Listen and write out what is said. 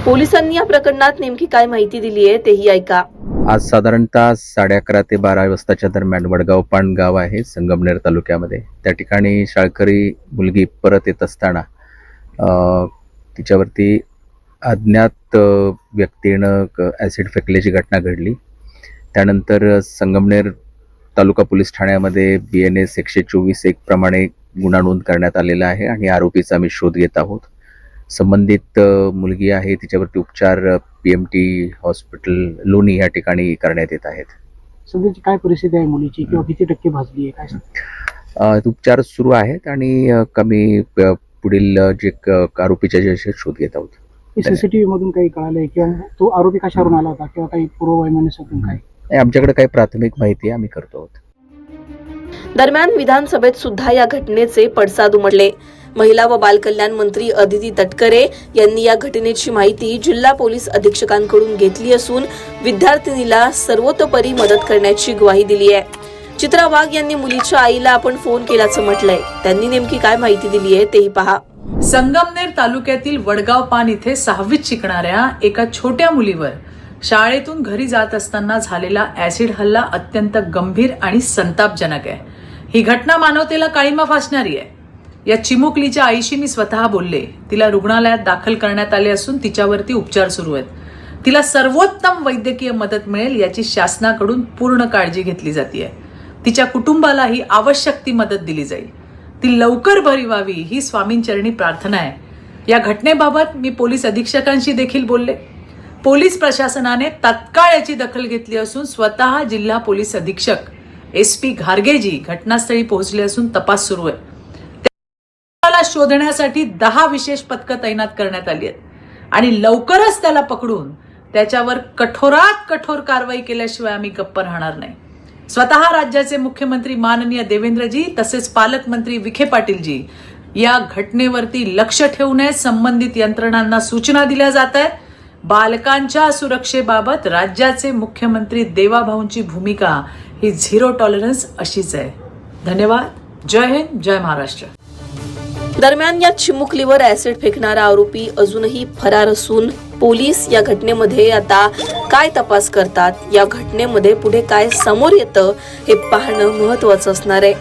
पोलिसांनी या प्रकरणात नेमकी काय माहिती दिली आहे तेही ऐका। आज साधारणतः 11:30 ते 12 वाजताच्या दरम्यान वडगाव पाण गाव आहे संगमनेर तालुक्यामध्ये। त्या ठिकाणी शाळकरी मुलगी परत येत असताना तिच्यावरती अज्ञात व्यक्तीनं ॲसिड फेकल्याची घटना घडली। त्यानंतर संगमनेर तालुका पोलीस ठाण्यामध्ये BNS 124(1) प्रमाणे गुन्हा नोंद करण्यात आलेला आहे आणि आरोपीचा आम्ही शोध घेत आहोत। संबंधित मुलगी आहे तिच्यावरती उपचार PMT हॉस्पिटल लोणी या ठिकाणी करण्यात येत आहेत। सध्याची काय परिस्थिती आहे मुलीची किंवा किती टक्के भाजली आहे काय? उपचार सुरू आहेत आणि कमी पुढील जे आरोपीच्या जे शोध घेत आहोत। CCTV मधून काही कळालंय किंवा तो आरोपी कशावरून आला होता किंवा काही पूर्ववैमनस्यातून काय? आमच्याकडे काही प्राथमिक माहिती आम्ही करतो आहोत। दरम्यान विधानसभेत सुद्धा या घटनेचे पडसाद उमटले। महिला व बालकल्याण मंत्री अदिती तटकरे यांनी या घटनेची माहिती जिल्हा पोलीस अधीक्षकांकडून घेतली असून विद्यार्थिनीला सर्वतोपरी मदत करण्याची ग्वाही दिली आहे। चित्रा वाघ यांनी मुलीच्या आईला आपण फोन केल्याचं म्हटलंय। त्यांनी नेमकी काय माहिती दिली आहे तेही पहा। संगमनेर तालुक्यातील वडगाव पान इथे 6वीत शिकणाऱ्या एका छोट्या मुलीवर शाळेतून घरी जात असताना झालेला ऍसिड हल्ला अत्यंत गंभीर आणि संतापजनक आहे। ही घटना मानवतेला काळिमा फासणारी आहे। या चिमुकलीच्या आईशी मी स्वतः बोलले। तिला रुग्णालयात दाखल करण्यात आले असून तिच्यावरती उपचार सुरू आहेत। तिला सर्वोत्तम वैद्यकीय मदत मिळेल याची शासनाकडून पूर्ण काळजी घेतली जाते। तिच्या कुटुंबालाही आवश्यक ती मदत दिली जाईल। ती लवकर बरी व्हावी ही स्वामींचरणी प्रार्थना आहे। या घटनेबाबत मी पोलीस अधीक्षकांशी देखील बोलले। पोलीस प्रशासनाने तात्काळ याची दखल घेतली असून स्वतः जिल्हा पोलीस अधीक्षक SP घारगेजी घटनास्थळी पोहोचले असून तपास सुरू आहे। त्याला शोधण्यासाठी 10 विशेष पथकं तैनात करण्यात आली आहेत आणि लवकरच त्याला पकडून त्याच्यावर कठोरात कठोर कारवाई केल्याशिवाय आम्ही गप्प राहणार नाही। स्वतः राज्याचे मुख्यमंत्री माननीय देवेंद्रजी तसेच पालकमंत्री विखे पाटीलजी या घटनेवरती लक्ष ठेवून संबंधित यंत्रणांना सूचना दिल्या जात आहेत। बालकांच्या सुरक्षेबाबत राज्याचे मुख्यमंत्री देवाभाऊंची भूमिका ही 0 टॉलरन्स अशीच आहे। धन्यवाद। जय हिंद, जय महाराष्ट्र। दरम्यान या चिमुकलीवर ऍसिड फेकणारा आरोपी अजूनही फरार असून पोलीस या घटनेमध्ये आता काय तपास करतात, या घटनेमध्ये पुढे काय समोर येतं हे पाहणं महत्त्वाचं असणार आहे।